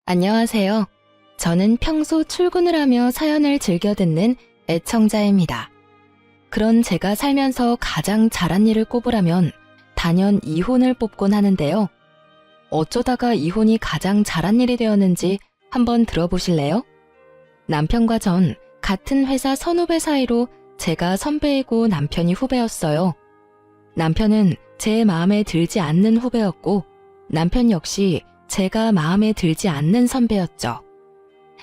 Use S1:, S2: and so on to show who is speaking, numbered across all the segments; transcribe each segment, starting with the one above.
S1: 안녕하세요. 저는 평소 출근을 하며 사연을 즐겨 듣는 애청자입니다. 그런 제가 살면서 가장 잘한 일을 꼽으라면 단연 이혼을 뽑곤 하는데요. 어쩌다가 이혼이 가장 잘한 일이 되었는지 한번 들어보실래요? 남편과 전 같은 회사 선후배 사이로 제가 선배이고 남편이 후배였어요. 남편은 제 마음에 들지 않는 후배였고 남편 역시 제가 마음에 들지 않는 선배였죠.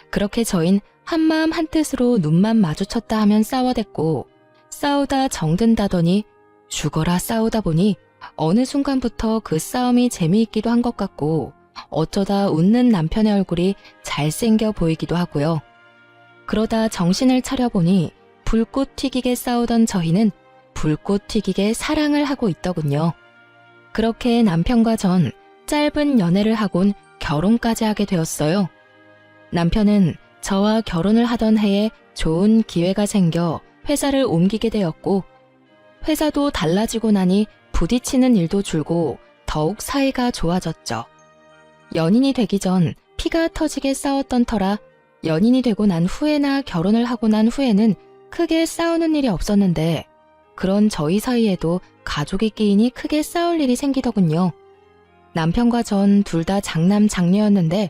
S1: 그렇게 저흰 한마음 한뜻으로 눈만 마주쳤다 하면 싸워댔고 싸우다 정든다더니 죽어라 싸우다 보니 어느 순간부터 그 싸움이 재미있기도 한 것 같고 어쩌다 웃는 남편의 얼굴이 잘생겨 보이기도 하고요. 그러다 정신을 차려보니 불꽃 튀기게 싸우던 저희는 불꽃 튀기게 사랑을 하고 있더군요. 그렇게 남편과 전 짧은 연애를 하곤 결혼까지 하게 되었어요. 남편은 저와 결혼을 하던 해에 좋은 기회가 생겨 회사를 옮기게 되었고 회사도 달라지고 나니 부딪히는 일도 줄고 더욱 사이가 좋아졌죠. 연인이 되기 전 피가 터지게 싸웠던 터라 연인이 되고 난 후에나 결혼을 하고 난 후에는 크게 싸우는 일이 없었는데 그런 저희 사이에도 가족이 끼이니 크게 싸울 일이 생기더군요. 남편과 전 둘 다 장남 장녀였는데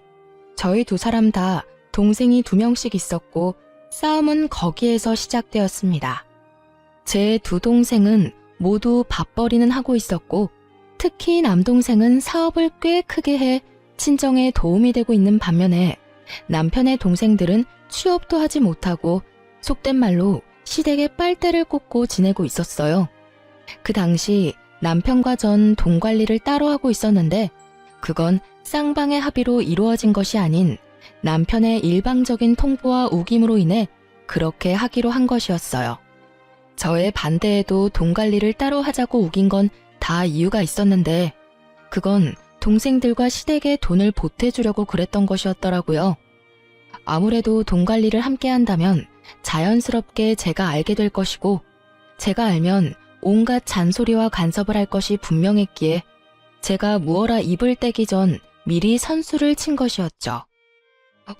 S1: 저희 두 사람 다 동생이 2명씩 있었고 싸움은 거기에서 시작되었습니다. 제 두 동생은 모두 밥벌이는 하고 있었고 특히 남동생은 사업을 꽤 크게 해 친정에 도움이 되고 있는 반면에 남편의 동생들은 취업도 하지 못하고 속된 말로 시댁에 빨대를 꽂고 지내고 있었어요. 그 당시 남편과 전 돈 관리를 따로 하고 있었는데 그건 쌍방의 합의로 이루어진 것이 아닌 남편의 일방적인 통보와 우김으로 인해 그렇게 하기로 한 것이었어요. 저의 반대에도 돈 관리를 따로 하자고 우긴 건 다 이유가 있었는데 그건 동생들과 시댁에 돈을 보태주려고 그랬던 것이었더라고요. 아무래도 돈 관리를 함께 한다면 자연스럽게 제가 알게 될 것이고 제가 알면 온갖 잔소리와 간섭을 할 것이 분명했기에 제가 무어라 입을 떼기 전 미리 선수를 친 것이었죠.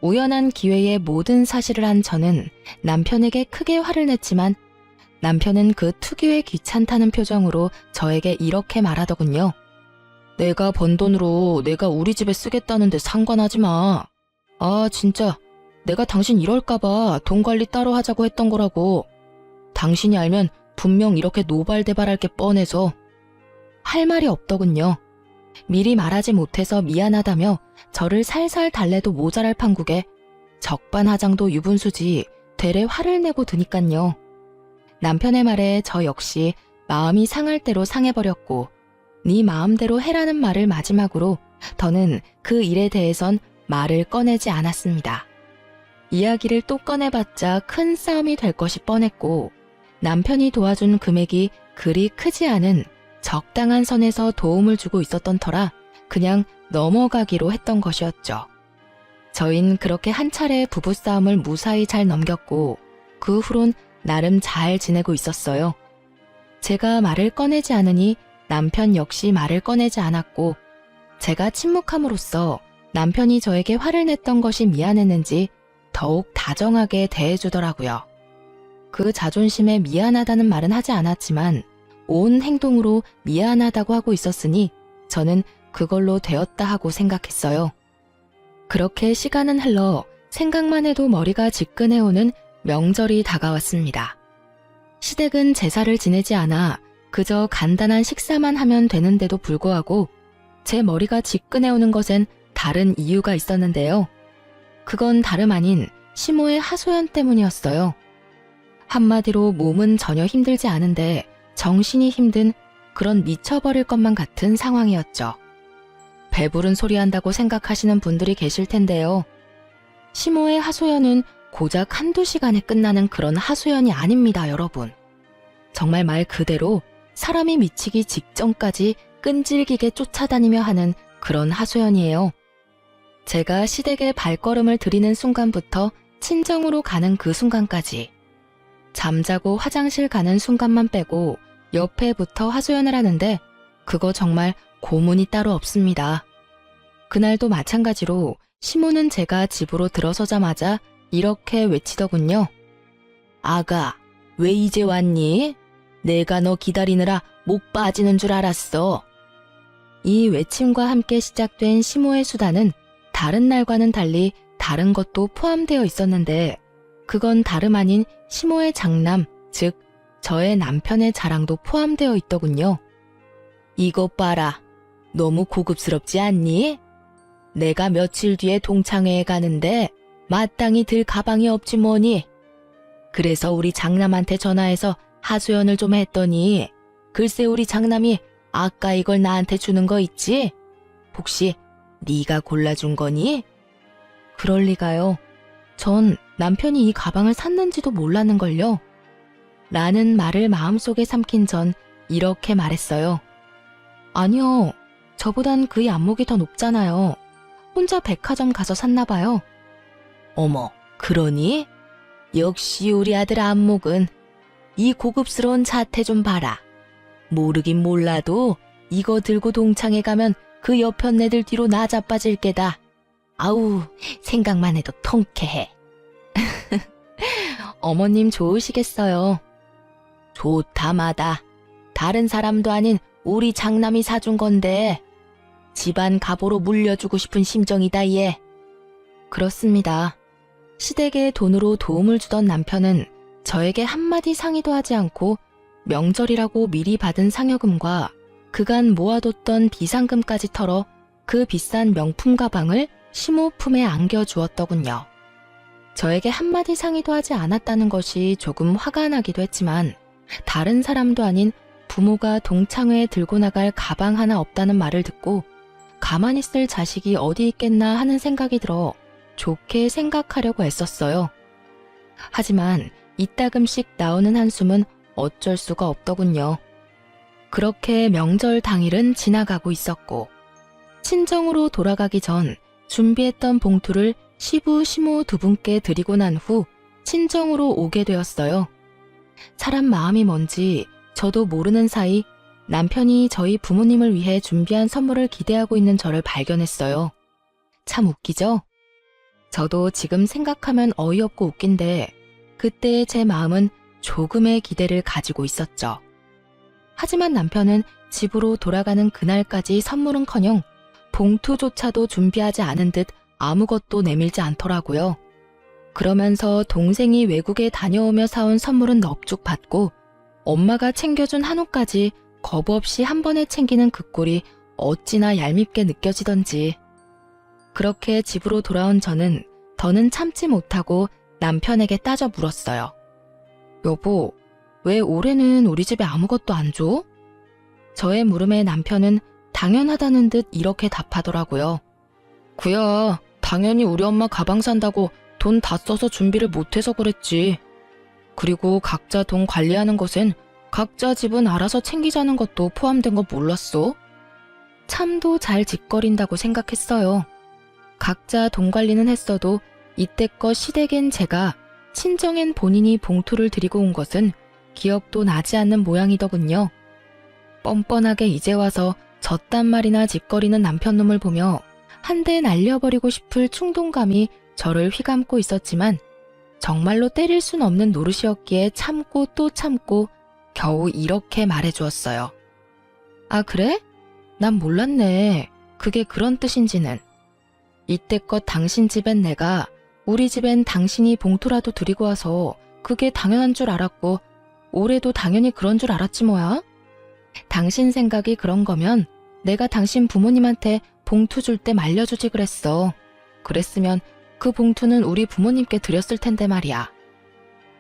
S1: 우연한 기회에 모든 사실을 한 저는 남편에게 크게 화를 냈지만 남편은 그 특유의 귀찮다는 표정으로 저에게 이렇게 말하더군요. 내가 번 돈으로 내가 우리 집에 쓰겠다는데 상관하지 마. 아 진짜 내가 당신 이럴까봐 돈 관리 따로 하자고 했던 거라고. 당신이 알면 분명 이렇게 노발대발할 게 뻔해서. 할 말이 없더군요. 미리 말하지 못해서 미안하다며 저를 살살 달래도 모자랄 판국에 적반하장도 유분수지 되레 화를 내고 드니깐요. 남편의 말에 저 역시 마음이 상할 대로 상해버렸고 네 마음대로 해라는 말을 마지막으로 더는 그 일에 대해선 말을 꺼내지 않았습니다. 이야기를 또 꺼내봤자 큰 싸움이 될 것이 뻔했고 남편이 도와준 금액이 그리 크지 않은 적당한 선에서 도움을 주고 있었던 터라 그냥 넘어가기로 했던 것이었죠. 저흰 그렇게 한 차례 부부싸움을 무사히 잘 넘겼고 그 후론 나름 잘 지내고 있었어요. 제가 말을 꺼내지 않으니 남편 역시 말을 꺼내지 않았고 제가 침묵함으로써 남편이 저에게 화를 냈던 것이 미안했는지 더욱 다정하게 대해주더라고요. 그 자존심에 미안하다는 말은 하지 않았지만 온 행동으로 미안하다고 하고 있었으니 저는 그걸로 되었다 하고 생각했어요. 그렇게 시간은 흘러 생각만 해도 머리가 지끈해오는 명절이 다가왔습니다. 시댁은 제사를 지내지 않아 그저 간단한 식사만 하면 되는데도 불구하고 제 머리가 지끈해오는 것엔 다른 이유가 있었는데요. 그건 다름 아닌 시모의 하소연 때문이었어요. 한마디로 몸은 전혀 힘들지 않은데 정신이 힘든 그런 미쳐버릴 것만 같은 상황이었죠. 배부른 소리 한다고 생각하시는 분들이 계실 텐데요. 시모의 하소연은 고작 한두 시간에 끝나는 그런 하소연이 아닙니다, 여러분. 정말 말 그대로 사람이 미치기 직전까지 끈질기게 쫓아다니며 하는 그런 하소연이에요. 제가 시댁에 발걸음을 들이는 순간부터 친정으로 가는 그 순간까지 잠자고 화장실 가는 순간만 빼고 옆에부터 하소연을 하는데 그거 정말 고문이 따로 없습니다. 그날도 마찬가지로 시모는 제가 집으로 들어서자마자 이렇게 외치더군요. 아가, 왜 이제 왔니? 내가 너 기다리느라 목 빠지는 줄 알았어. 이 외침과 함께 시작된 시모의 수다는 다른 날과는 달리 다른 것도 포함되어 있었는데 그건 다름 아닌 시모의 장남, 즉 저의 남편의 자랑도 포함되어 있더군요. 이것 봐라. 너무 고급스럽지 않니? 내가 며칠 뒤에 동창회에 가는데 마땅히 들 가방이 없지 뭐니. 그래서 우리 장남한테 전화해서 하소연을 좀 했더니 글쎄 우리 장남이 아까 이걸 나한테 주는 거 있지? 혹시 네가 골라준 거니? 그럴 리가요. 전 남편이 이 가방을 샀는지도 몰랐는걸요. 라는 말을 마음속에 삼킨 전 이렇게 말했어요. 아니요. 저보단 그의 안목이 더 높잖아요. 혼자 백화점 가서 샀나 봐요. 어머, 그러니? 역시 우리 아들 안목은. 이 고급스러운 자태 좀 봐라. 모르긴 몰라도 이거 들고 동창회 가면 그 여편네들 뒤로 나 자빠질 게다. 아우, 생각만 해도 통쾌해. 어머님 좋으시겠어요. 좋다마다. 다른 사람도 아닌 우리 장남이 사준 건데 집안 갑오로 물려주고 싶은 심정이다 얘. 그렇습니다. 시댁에 돈으로 도움을 주던 남편은 저에게 한마디 상의도 하지 않고 명절이라고 미리 받은 상여금과 그간 모아뒀던 비상금까지 털어 그 비싼 명품 가방을 시모 품에 안겨주었더군요. 저에게 한마디 상의도 하지 않았다는 것이 조금 화가 나기도 했지만 다른 사람도 아닌 부모가 동창회에 들고 나갈 가방 하나 없다는 말을 듣고 가만히 쓸 자식이 어디 있겠나 하는 생각이 들어 좋게 생각하려고 애썼어요. 하지만 이따금씩 나오는 한숨은 어쩔 수가 없더군요. 그렇게 명절 당일은 지나가고 있었고 친정으로 돌아가기 전 준비했던 봉투를 시부, 시모 두 분께 드리고 난 후 친정으로 오게 되었어요. 사람 마음이 뭔지 저도 모르는 사이 남편이 저희 부모님을 위해 준비한 선물을 기대하고 있는 저를 발견했어요. 참 웃기죠? 저도 지금 생각하면 어이없고 웃긴데 그때의 제 마음은 조금의 기대를 가지고 있었죠. 하지만 남편은 집으로 돌아가는 그날까지 선물은커녕 봉투조차도 준비하지 않은 듯 아무것도 내밀지 않더라고요. 그러면서 동생이 외국에 다녀오며 사온 선물은 넙죽 받고 엄마가 챙겨준 한우까지 겁 없이 한 번에 챙기는 그 꼴이 어찌나 얄밉게 느껴지던지. 그렇게 집으로 돌아온 저는 더는 참지 못하고 남편에게 따져 물었어요. 여보, 왜 올해는 우리 집에 아무것도 안 줘? 저의 물음에 남편은 당연하다는 듯 이렇게 답하더라고요. 그야, 당연히 우리 엄마 가방 산다고 돈 다 써서 준비를 못해서 그랬지. 그리고 각자 돈 관리하는 것엔 각자 집은 알아서 챙기자는 것도 포함된 거 몰랐어? 참도 잘 짓거린다고 생각했어요. 각자 돈 관리는 했어도 이때껏 시댁엔 제가, 친정엔 본인이 봉투를 드리고 온 것은 기억도 나지 않는 모양이더군요. 뻔뻔하게 이제 와서 저딴 말이나 짓거리는 남편놈을 보며 한 대 날려버리고 싶을 충동감이 저를 휘감고 있었지만 정말로 때릴 순 없는 노릇이었기에 참고 또 참고 겨우 이렇게 말해주었어요. 아, 그래? 난 몰랐네. 그게 그런 뜻인지는. 이때껏 당신 집엔 내가, 우리 집엔 당신이 봉투라도 드리고 와서 그게 당연한 줄 알았고 올해도 당연히 그런 줄 알았지 뭐야. 당신 생각이 그런 거면 내가 당신 부모님한테 봉투 줄 때 말려주지 그랬어. 그랬으면 그 봉투는 우리 부모님께 드렸을 텐데 말이야.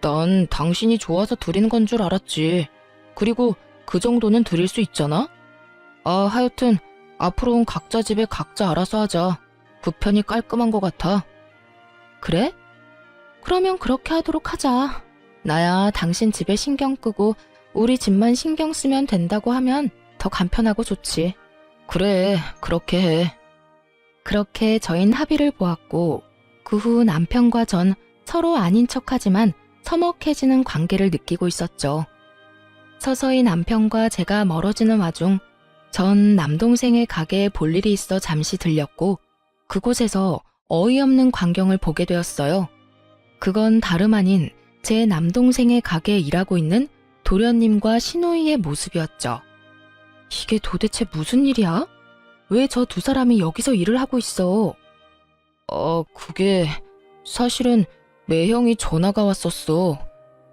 S1: 난 당신이 좋아서 드리는 건 줄 알았지. 그리고 그 정도는 드릴 수 있잖아? 아, 하여튼 앞으로는 각자 집에 각자 알아서 하자. 그 편이 깔끔한 것 같아. 그래? 그러면 그렇게 하도록 하자. 나야 당신 집에 신경 끄고 우리 집만 신경 쓰면 된다고 하면 더 간편하고 좋지. 그래, 그렇게 해. 그렇게 저흰 합의를 보았고 그 후 남편과 전 서로 아닌 척하지만 서먹해지는 관계를 느끼고 있었죠. 서서히 남편과 제가 멀어지는 와중 전 남동생의 가게에 볼 일이 있어 잠시 들렸고 그곳에서 어이없는 광경을 보게 되었어요. 그건 다름 아닌 제 남동생의 가게에 일하고 있는 도련님과 시누이의 모습이었죠. 이게 도대체 무슨 일이야? 왜 저 두 사람이 여기서 일을 하고 있어? 그게 사실은 매형이 전화가 왔었어.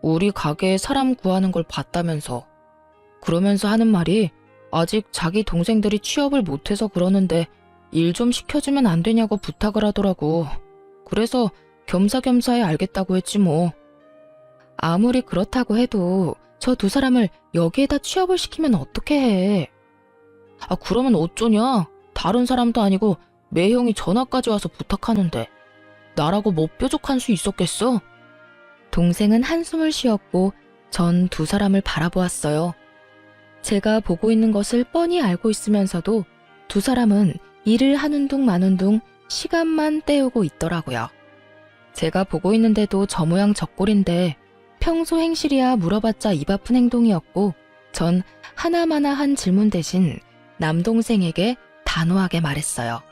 S1: 우리 가게에 사람 구하는 걸 봤다면서. 그러면서 하는 말이 아직 자기 동생들이 취업을 못해서 그러는데 일 좀 시켜주면 안 되냐고 부탁을 하더라고. 그래서 겸사겸사에 알겠다고 했지 뭐. 아무리 그렇다고 해도 저 두 사람을 여기에다 취업을 시키면 어떻게 해? 그러면 어쩌냐? 다른 사람도 아니고 매형이 전화까지 와서 부탁하는데 나라고 뭐 뾰족한 수 있었겠어? 동생은 한숨을 쉬었고 전 두 사람을 바라보았어요. 제가 보고 있는 것을 뻔히 알고 있으면서도 두 사람은 일을 하는 둥 마는 둥 시간만 때우고 있더라고요. 제가 보고 있는데도 저 모양 저 꼴인데 평소 행실이야 물어봤자 입 아픈 행동이었고 전 하나마나한 질문 대신 남동생에게 단호하게 말했어요.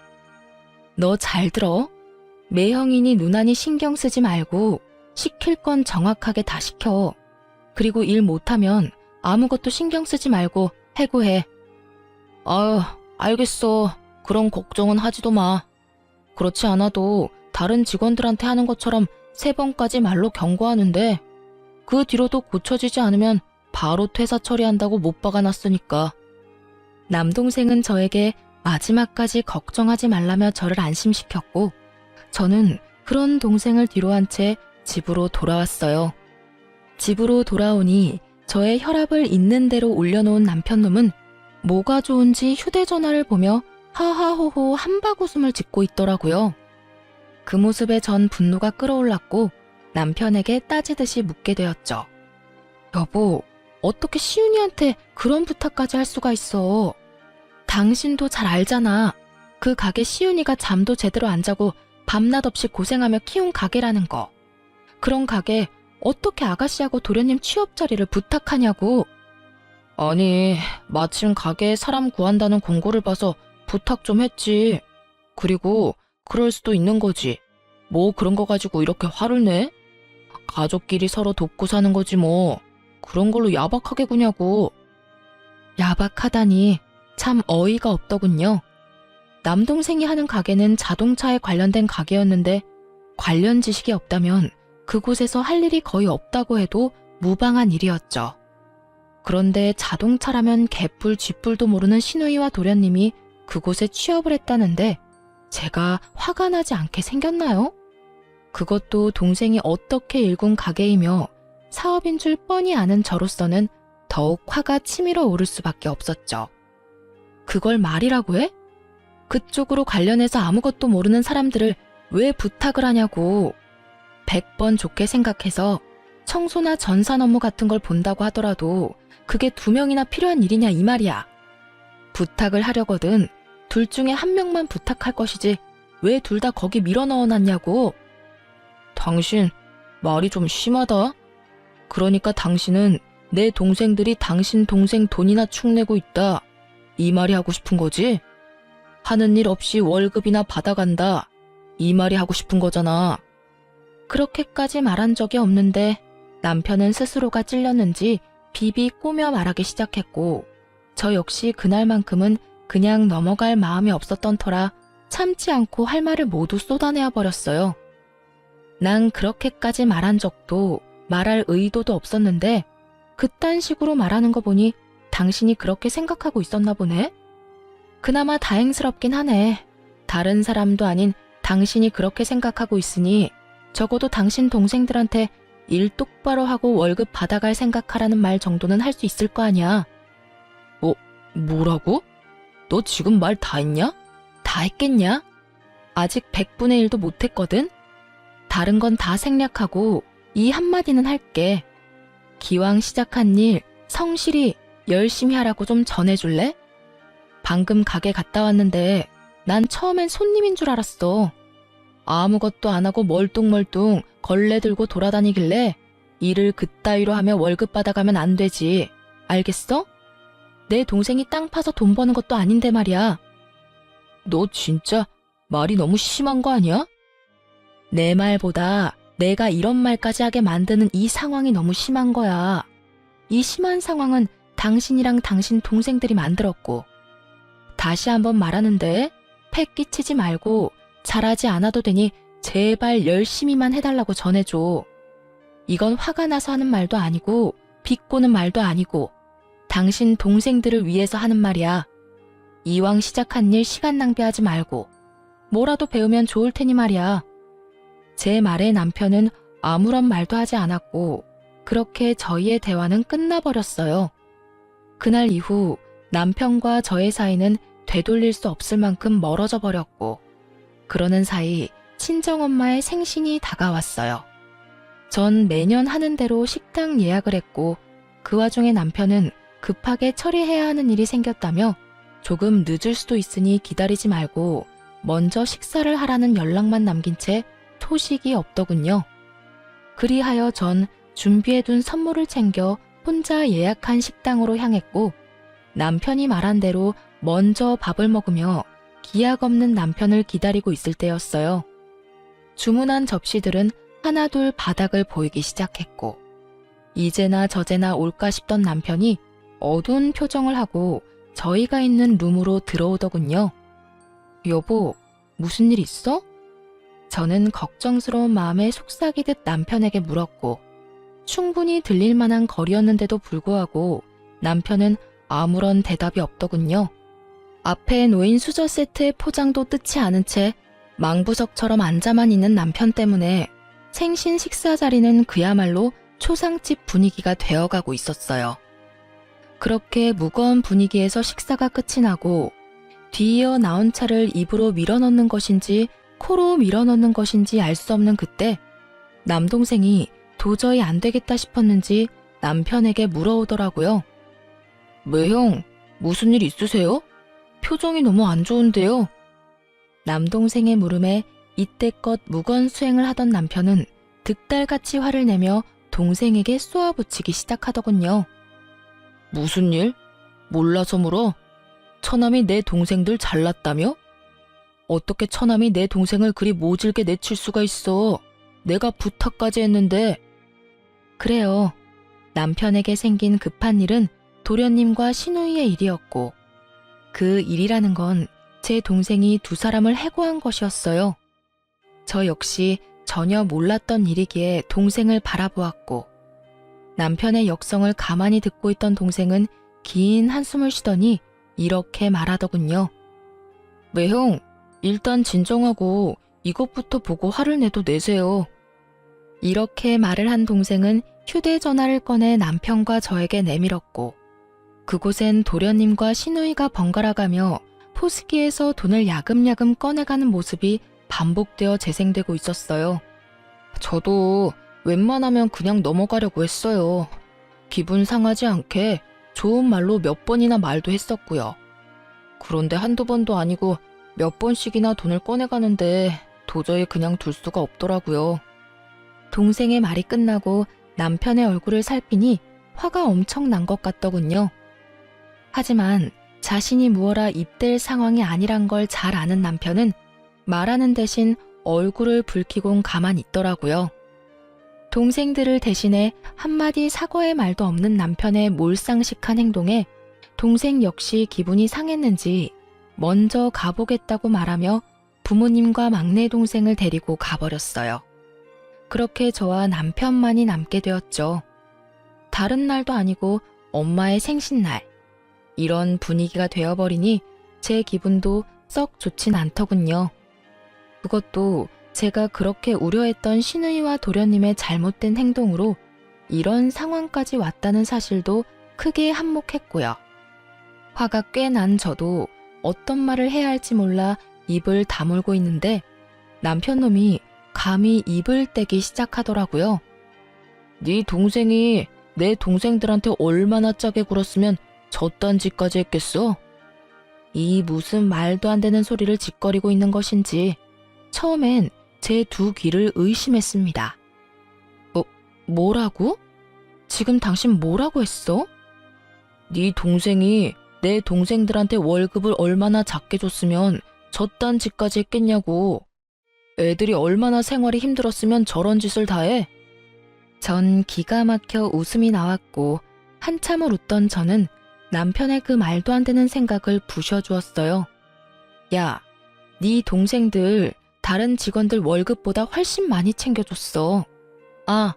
S1: 너 잘 들어? 매형이니 누나니 신경 쓰지 말고 시킬 건 정확하게 다 시켜. 그리고 일 못하면 아무것도 신경 쓰지 말고 해고해. 아유, 알겠어. 그런 걱정은 하지도 마. 그렇지 않아도 다른 직원들한테 하는 것처럼 3번까지 말로 경고하는데 그 뒤로도 고쳐지지 않으면 바로 퇴사 처리한다고 못 박아놨으니까. 남동생은 저에게 마지막까지 걱정하지 말라며 저를 안심시켰고 저는 그런 동생을 뒤로한 채 집으로 돌아왔어요. 집으로 돌아오니 저의 혈압을 있는 대로 올려놓은 남편놈은 뭐가 좋은지 휴대전화를 보며 하하호호 한바구음을 짓고 있더라고요. 그 모습에 전 분노가 끌어올랐고 남편에게 따지듯이 묻게 되었죠. 여보, 어떻게 시윤이한테 그런 부탁까지 할 수가 있어? 당신도 잘 알잖아. 그 가게 시윤이가 잠도 제대로 안 자고 밤낮 없이 고생하며 키운 가게라는 거. 그런 가게 어떻게 아가씨하고 도련님 취업 자리를 부탁하냐고. 아니, 마침 가게에 사람 구한다는 공고를 봐서 부탁 좀 했지. 그리고 그럴 수도 있는 거지. 뭐 그런 거 가지고 이렇게 화를 내? 가족끼리 서로 돕고 사는 거지 뭐. 그런 걸로 야박하게 구냐고. 야박하다니 참 어이가 없더군요. 남동생이 하는 가게는 자동차에 관련된 가게였는데 관련 지식이 없다면 그곳에서 할 일이 거의 없다고 해도 무방한 일이었죠. 그런데 자동차라면 개뿔 쥐뿔도 모르는 시누이와 도련님이 그곳에 취업을 했다는데 제가 화가 나지 않게 생겼나요? 그것도 동생이 어떻게 일군 가게이며 사업인 줄 뻔히 아는 저로서는 더욱 화가 치밀어 오를 수밖에 없었죠. 그걸 말이라고 해? 그쪽으로 관련해서 아무것도 모르는 사람들을 왜 부탁을 하냐고. 100번 좋게 생각해서 청소나 전산 업무 같은 걸 본다고 하더라도 그게 2명이나 필요한 일이냐 이 말이야. 부탁을 하려거든 둘 중에 한 명만 부탁할 것이지 왜 둘 다 거기 밀어 넣어놨냐고. 당신 말이 좀 심하다. 그러니까 당신은 내 동생들이 당신 동생 돈이나 축내고 있다. 이 말이 하고 싶은 거지? 하는 일 없이 월급이나 받아간다. 이 말이 하고 싶은 거잖아. 그렇게까지 말한 적이 없는데 남편은 스스로가 찔렸는지 비비 꼬며 말하기 시작했고 저 역시 그날만큼은 그냥 넘어갈 마음이 없었던 터라 참지 않고 할 말을 모두 쏟아내어 버렸어요. 난 그렇게까지 말한 적도 말할 의도도 없었는데 그딴 식으로 말하는 거 보니 당신이 그렇게 생각하고 있었나 보네. 그나마 다행스럽긴 하네. 다른 사람도 아닌 당신이 그렇게 생각하고 있으니 적어도 당신 동생들한테 일 똑바로 하고 월급 받아갈 생각하라는 말 정도는 할 수 있을 거 아니야. 뭐라고? 너 지금 말 다 했냐? 다 했겠냐? 아직 100분의 1도 못했거든? 다른 건 다 생략하고 이 한마디는 할게. 기왕 시작한 일 성실히 열심히 하라고 좀 전해줄래? 방금 가게 갔다 왔는데 난 처음엔 손님인 줄 알았어. 아무것도 안 하고 멀뚱멀뚱 걸레 들고 돌아다니길래 일을 그따위로 하며 월급 받아가면 안 되지. 알겠어? 내 동생이 땅 파서 돈 버는 것도 아닌데 말이야. 너 진짜 말이 너무 심한 거 아니야? 내 말보다 내가 이런 말까지 하게 만드는 이 상황이 너무 심한 거야. 이 심한 상황은 당신이랑 당신 동생들이 만들었고, 다시 한번 말하는데 패 끼치지 말고 잘하지 않아도 되니 제발 열심히만 해달라고 전해줘. 이건 화가 나서 하는 말도 아니고 비꼬는 말도 아니고 당신 동생들을 위해서 하는 말이야. 이왕 시작한 일 시간 낭비하지 말고 뭐라도 배우면 좋을 테니 말이야. 제 말에 남편은 아무런 말도 하지 않았고 그렇게 저희의 대화는 끝나버렸어요. 그날 이후 남편과 저의 사이는 되돌릴 수 없을 만큼 멀어져 버렸고, 그러는 사이 친정엄마의 생신이 다가왔어요. 전 매년 하는 대로 식당 예약을 했고, 그 와중에 남편은 급하게 처리해야 하는 일이 생겼다며 조금 늦을 수도 있으니 기다리지 말고 먼저 식사를 하라는 연락만 남긴 채 소식이 없더군요. 그리하여 전 준비해둔 선물을 챙겨 혼자 예약한 식당으로 향했고, 남편이 말한 대로 먼저 밥을 먹으며 기약 없는 남편을 기다리고 있을 때였어요. 주문한 접시들은 하나둘 바닥을 보이기 시작했고, 이제나 저제나 올까 싶던 남편이 어두운 표정을 하고 저희가 있는 룸으로 들어오더군요. 여보, 무슨 일 있어? 저는 걱정스러운 마음에 속삭이듯 남편에게 물었고, 충분히 들릴 만한 거리였는데도 불구하고 남편은 아무런 대답이 없더군요. 앞에 놓인 수저 세트의 포장도 뜯지 않은 채 망부석처럼 앉아만 있는 남편 때문에 생신 식사 자리는 그야말로 초상집 분위기가 되어가고 있었어요. 그렇게 무거운 분위기에서 식사가 끝이 나고 뒤이어 나온 차를 입으로 밀어넣는 것인지 코로 밀어넣는 것인지 알 수 없는 그때 남동생이 도저히 안 되겠다 싶었는지 남편에게 물어오더라고요. 왜 형, 무슨 일 있으세요? 표정이 너무 안 좋은데요. 남동생의 물음에 이때껏 무건수행을 하던 남편은 득달같이 화를 내며 동생에게 쏘아붙이기 시작하더군요. 무슨 일? 몰라서 물어? 처남이 내 동생들 잘났다며? 어떻게 처남이 내 동생을 그리 모질게 내칠 수가 있어? 내가 부탁까지 했는데. 그래요. 남편에게 생긴 급한 일은 도련님과 시누이의 일이었고, 그 일이라는 건 제 동생이 두 사람을 해고한 것이었어요. 저 역시 전혀 몰랐던 일이기에 동생을 바라보았고, 남편의 역성을 가만히 듣고 있던 동생은 긴 한숨을 쉬더니 이렇게 말하더군요. 왜 형, 일단 진정하고 이것부터 보고 화를 내도 내세요. 이렇게 말을 한 동생은 휴대전화를 꺼내 남편과 저에게 내밀었고, 그곳엔 도련님과 시누이가 번갈아가며 포스기에서 돈을 야금야금 꺼내가는 모습이 반복되어 재생되고 있었어요. 저도 웬만하면 그냥 넘어가려고 했어요. 기분 상하지 않게 좋은 말로 몇 번이나 말도 했었고요. 그런데 한두 번도 아니고 몇 번씩이나 돈을 꺼내가는데 도저히 그냥 둘 수가 없더라고요. 동생의 말이 끝나고 남편의 얼굴을 살피니 화가 엄청 난 것 같더군요. 하지만 자신이 무어라 입댈 상황이 아니란 걸 잘 아는 남편은 말하는 대신 얼굴을 붉히곤 가만히 있더라고요. 동생들을 대신해 한마디 사과의 말도 없는 남편의 몰상식한 행동에 동생 역시 기분이 상했는지 먼저 가보겠다고 말하며 부모님과 막내 동생을 데리고 가버렸어요. 그렇게 저와 남편만이 남게 되었죠. 다른 날도 아니고 엄마의 생신날. 이런 분위기가 되어버리니 제 기분도 썩 좋진 않더군요. 그것도 제가 그렇게 우려했던 시누이와 도련님의 잘못된 행동으로 이런 상황까지 왔다는 사실도 크게 한몫했고요. 화가 꽤 난 저도 어떤 말을 해야 할지 몰라 입을 다물고 있는데 남편놈이 감히 입을 떼기 시작하더라고요. 네 동생이 내 동생들한테 얼마나 짜게 굴었으면 저딴 짓까지 했겠어? 이 무슨 말도 안 되는 소리를 짓거리고 있는 것인지 처음엔 제 두 귀를 의심했습니다. 뭐라고? 지금 당신 뭐라고 했어? 네 동생이 내 동생들한테 월급을 얼마나 작게 줬으면 저딴 짓까지 했겠냐고. 애들이 얼마나 생활이 힘들었으면 저런 짓을 다 해? 전 기가 막혀 웃음이 나왔고 한참을 웃던 저는 남편의 그 말도 안 되는 생각을 부셔주었어요. 야, 네 동생들 다른 직원들 월급보다 훨씬 많이 챙겨줬어. 아,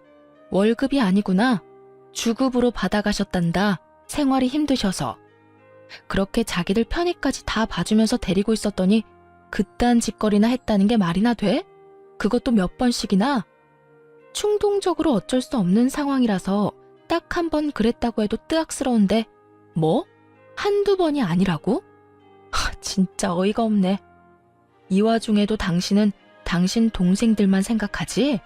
S1: 월급이 아니구나. 주급으로 받아가셨단다. 생활이 힘드셔서. 그렇게 자기들 편의까지 다 봐주면서 데리고 있었더니 그딴 짓거리나 했다는 게 말이나 돼? 그것도 몇 번씩이나? 충동적으로 어쩔 수 없는 상황이라서 딱 한 번 그랬다고 해도 뜨악스러운데 뭐? 한두 번이 아니라고? 진짜 어이가 없네. 이 와중에도 당신은 당신 동생들만 생각하지?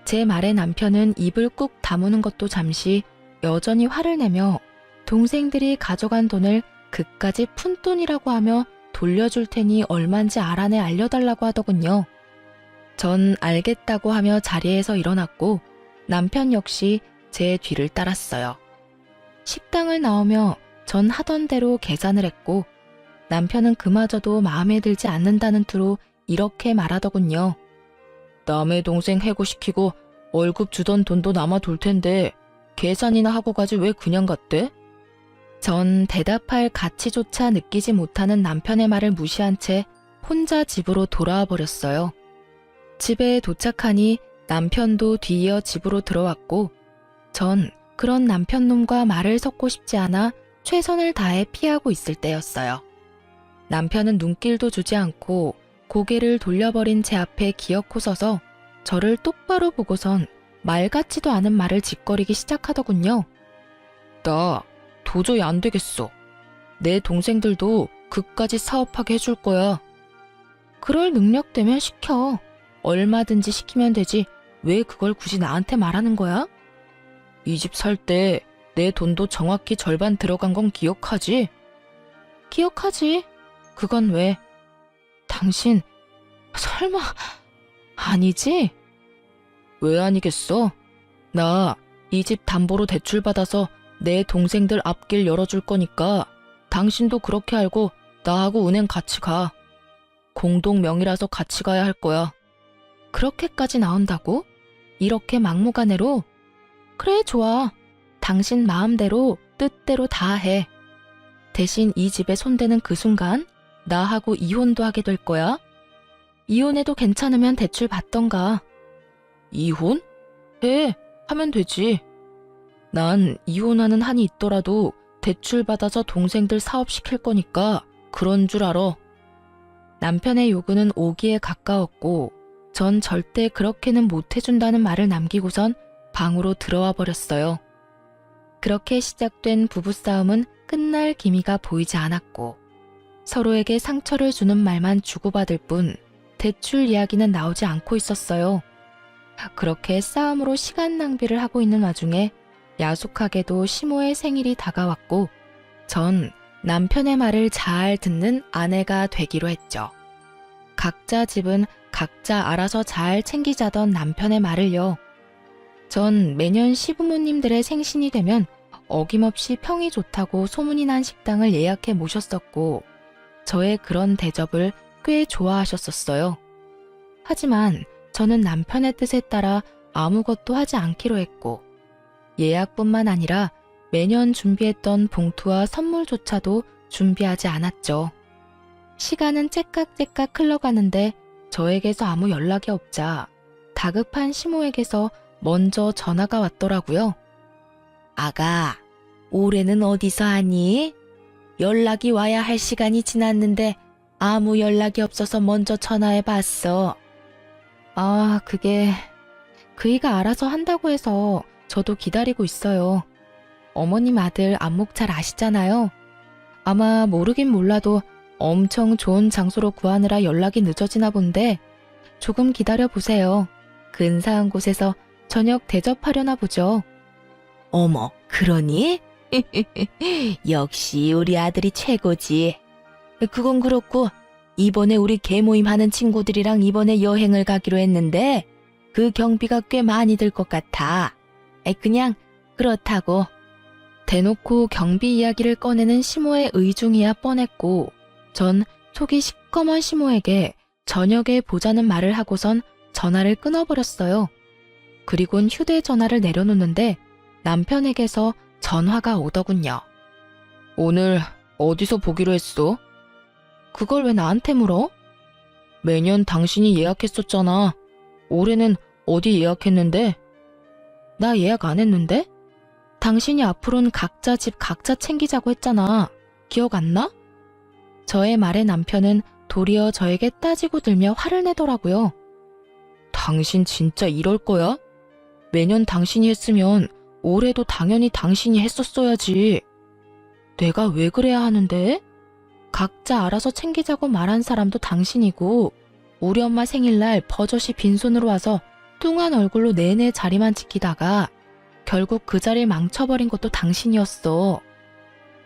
S1: 제 말에 남편은 입을 꾹 다무는 것도 잠시 여전히 화를 내며 동생들이 가져간 돈을 그까지 푼돈이라고 하며 돌려줄 테니 얼만지 알아내 알려달라고 하더군요. 전 알겠다고 하며 자리에서 일어났고 남편 역시 제 뒤를 따랐어요. 식당을 나오며 전 하던 대로 계산을 했고 남편은 그마저도 마음에 들지 않는다는 투로 이렇게 말하더군요. 남의 동생 해고시키고 월급 주던 돈도 남아 돌 텐데 계산이나 하고 가지 왜 그냥 갔대? 전 대답할 가치조차 느끼지 못하는 남편의 말을 무시한 채 혼자 집으로 돌아와 버렸어요. 집에 도착하니 남편도 뒤이어 집으로 들어왔고 전 그런 남편놈과 말을 섞고 싶지 않아 최선을 다해 피하고 있을 때였어요. 남편은 눈길도 주지 않고 고개를 돌려버린 제 앞에 기어코 서서 저를 똑바로 보고선 말 같지도 않은 말을 짓거리기 시작하더군요. 나 도저히 안 되겠어. 내 동생들도 그까지 사업하게 해줄 거야. 그럴 능력 되면 시켜. 얼마든지 시키면 되지. 왜 그걸 굳이 나한테 말하는 거야? 이 집 살 때 내 돈도 정확히 절반 들어간 건 기억하지? 기억하지. 그건 왜? 당신 설마 아니지? 왜 아니겠어? 나 이 집 담보로 대출 받아서 내 동생들 앞길 열어줄 거니까 당신도 그렇게 알고 나하고 은행 같이 가. 공동 명의라서 같이 가야 할 거야. 그렇게까지 나온다고? 이렇게 막무가내로? 그래, 좋아. 당신 마음대로 뜻대로 다 해. 대신 이 집에 손대는 그 순간 나하고 이혼도 하게 될 거야. 이혼해도 괜찮으면 대출 받던가. 이혼? 해. 하면 되지. 난 이혼하는 한이 있더라도 대출 받아서 동생들 사업시킬 거니까 그런 줄 알아. 남편의 요구는 오기에 가까웠고 전 절대 그렇게는 못 해준다는 말을 남기고선 방으로 들어와 버렸어요. 그렇게 시작된 부부싸움은 끝날 기미가 보이지 않았고 서로에게 상처를 주는 말만 주고받을 뿐 대출 이야기는 나오지 않고 있었어요. 그렇게 싸움으로 시간 낭비를 하고 있는 와중에 야속하게도 시모의 생일이 다가왔고 전 남편의 말을 잘 듣는 아내가 되기로 했죠. 각자 집은 각자 알아서 잘 챙기자던 남편의 말을요. 전 매년 시부모님들의 생신이 되면 어김없이 평이 좋다고 소문이 난 식당을 예약해 모셨었고 저의 그런 대접을 꽤 좋아하셨었어요. 하지만 저는 남편의 뜻에 따라 아무것도 하지 않기로 했고 예약뿐만 아니라 매년 준비했던 봉투와 선물조차도 준비하지 않았죠. 시간은 째깍째깍 흘러가는데 저에게서 아무 연락이 없자 다급한 시모에게서 먼저 전화가 왔더라고요. 아가, 올해는 어디서 하니? 연락이 와야 할 시간이 지났는데 아무 연락이 없어서 먼저 전화해봤어. 아, 그게 그이가 알아서 한다고 해서 저도 기다리고 있어요. 어머님 아들 안목 잘 아시잖아요. 아마 모르긴 몰라도 엄청 좋은 장소로 구하느라 연락이 늦어지나 본데 조금 기다려보세요. 근사한 곳에서 저녁 대접하려나 보죠. 어머, 그러니? 역시 우리 아들이 최고지. 그건 그렇고 이번에 우리 개모임 하는 친구들이랑 이번에 여행을 가기로 했는데 그 경비가 꽤 많이 들 것 같아. 그냥 그렇다고. 대놓고 경비 이야기를 꺼내는 시모의 의중이야 뻔했고 전 속이 시꺼먼 시모에게 저녁에 보자는 말을 하고선 전화를 끊어버렸어요. 그리곤 휴대전화를 내려놓는데 남편에게서 전화가 오더군요. 오늘 어디서 보기로 했어? 그걸 왜 나한테 물어? 매년 당신이 예약했었잖아. 올해는 어디 예약했는데? 나 예약 안 했는데? 당신이 앞으로는 각자 집 각자 챙기자고 했잖아. 기억 안 나? 저의 말에 남편은 도리어 저에게 따지고 들며 화를 내더라고요. 당신 진짜 이럴 거야? 매년 당신이 했으면 올해도 당연히 당신이 했었어야지. 내가 왜 그래야 하는데? 각자 알아서 챙기자고 말한 사람도 당신이고 우리 엄마 생일날 버젓이 빈손으로 와서 뚱한 얼굴로 내내 자리만 지키다가 결국 그 자리를 망쳐버린 것도 당신이었어.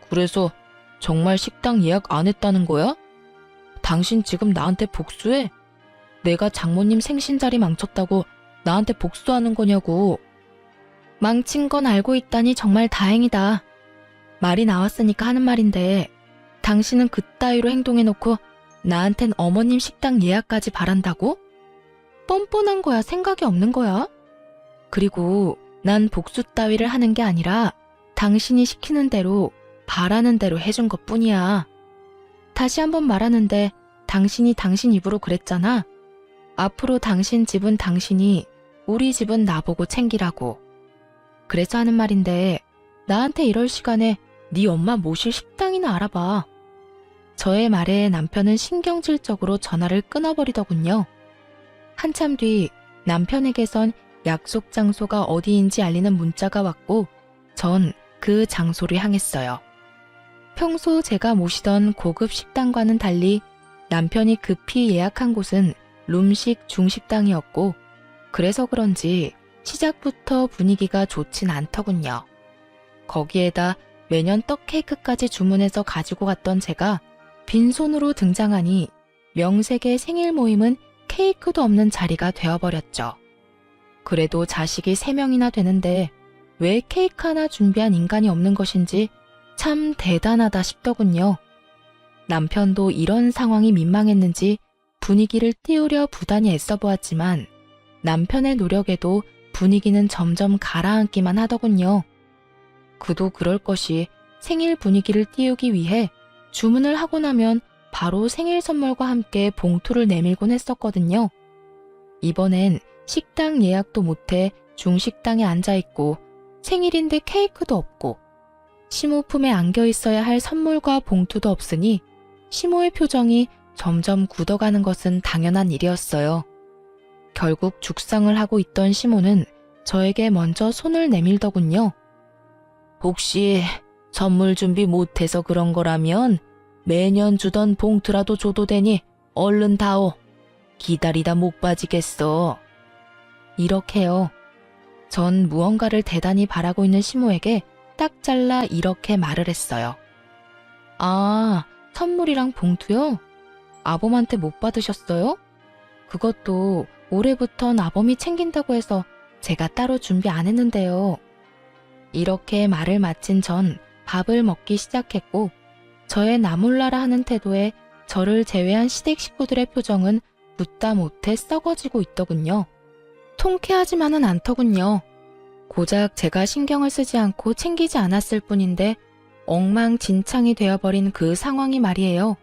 S1: 그래서 정말 식당 예약 안 했다는 거야? 당신 지금 나한테 복수해? 내가 장모님 생신 자리 망쳤다고 나한테 복수하는 거냐고. 망친 건 알고 있다니 정말 다행이다. 말이 나왔으니까 하는 말인데 당신은 그따위로 행동해놓고 나한텐 어머님 식당 예약까지 바란다고? 뻔뻔한 거야, 생각이 없는 거야? 그리고 난 복수 따위를 하는 게 아니라 당신이 시키는 대로 바라는 대로 해준 것뿐이야. 다시 한번 말하는데 당신이 당신 입으로 그랬잖아. 앞으로 당신 집은 당신이, 우리 집은 나보고 챙기라고. 그래서 하는 말인데 나한테 이럴 시간에 네 엄마 모실 식당이나 알아봐. 저의 말에 남편은 신경질적으로 전화를 끊어버리더군요. 한참 뒤 남편에게선 약속 장소가 어디인지 알리는 문자가 왔고 전 그 장소를 향했어요. 평소 제가 모시던 고급 식당과는 달리 남편이 급히 예약한 곳은 룸식 중식당이었고 그래서 그런지 시작부터 분위기가 좋진 않더군요. 거기에다 매년 떡 케이크까지 주문해서 가지고 갔던 제가 빈손으로 등장하니 명색의 생일 모임은 케이크도 없는 자리가 되어버렸죠. 그래도 자식이 3명이나 되는데 왜 케이크 하나 준비한 인간이 없는 것인지 참 대단하다 싶더군요. 남편도 이런 상황이 민망했는지 분위기를 띄우려 부단히 애써보았지만 남편의 노력에도 분위기는 점점 가라앉기만 하더군요. 그도 그럴 것이 생일 분위기를 띄우기 위해 주문을 하고 나면 바로 생일 선물과 함께 봉투를 내밀곤 했었거든요. 이번엔 식당 예약도 못해 중식당에 앉아있고 생일인데 케이크도 없고 시모품에 안겨 있어야 할 선물과 봉투도 없으니 시모의 표정이 점점 굳어가는 것은 당연한 일이었어요. 결국 죽상을 하고 있던 시모는 저에게 먼저 손을 내밀더군요. 혹시 선물 준비 못해서 그런 거라면 매년 주던 봉투라도 줘도 되니 얼른 다오. 기다리다 못 빠지겠어. 이렇게요. 전 무언가를 대단히 바라고 있는 시모에게 딱 잘라 이렇게 말을 했어요. 아, 선물이랑 봉투요? 아범한테 못 받으셨어요? 그것도 올해부턴 아범이 챙긴다고 해서 제가 따로 준비 안 했는데요. 이렇게 말을 마친 전 밥을 먹기 시작했고 저의 나몰라라 하는 태도에 저를 제외한 시댁 식구들의 표정은 묻다 못해 썩어지고 있더군요. 통쾌하지만은 않더군요. 고작 제가 신경을 쓰지 않고 챙기지 않았을 뿐인데 엉망진창이 되어버린 그 상황이 말이에요.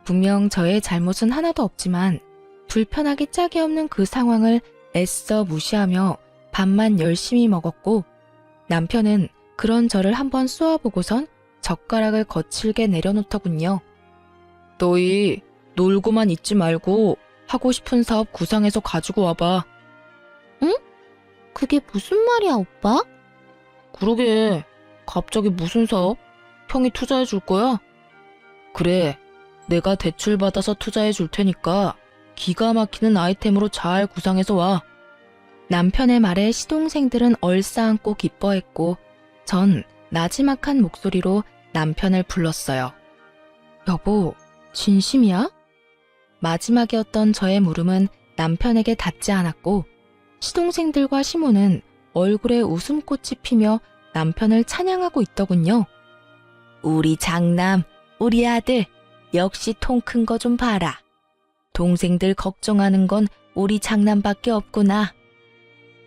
S1: 분명 저의 잘못은 하나도 없지만 불편하기 짝이 없는 그 상황을 애써 무시하며 밥만 열심히 먹었고 남편은 그런 저를 한번 쏘아보고선 젓가락을 거칠게 내려놓더군요. 너희 놀고만 있지 말고 하고 싶은 사업 구상해서 가지고 와봐. 응? 그게 무슨 말이야, 오빠? 그러게, 갑자기 무슨 사업? 형이 투자해 줄 거야? 그래, 내가 대출 받아서 투자해 줄 테니까 기가 막히는 아이템으로 잘 구상해서 와. 남편의 말에 시동생들은 얼싸안고 기뻐했고 전 나지막한 목소리로 남편을 불렀어요. 여보, 진심이야? 마지막이었던 저의 물음은 남편에게 닿지 않았고 시동생들과 시모는 얼굴에 웃음꽃이 피며 남편을 찬양하고 있더군요. 우리 장남, 우리 아들, 역시 통 큰 거 좀 봐라. 동생들 걱정하는 건 우리 장남밖에 없구나.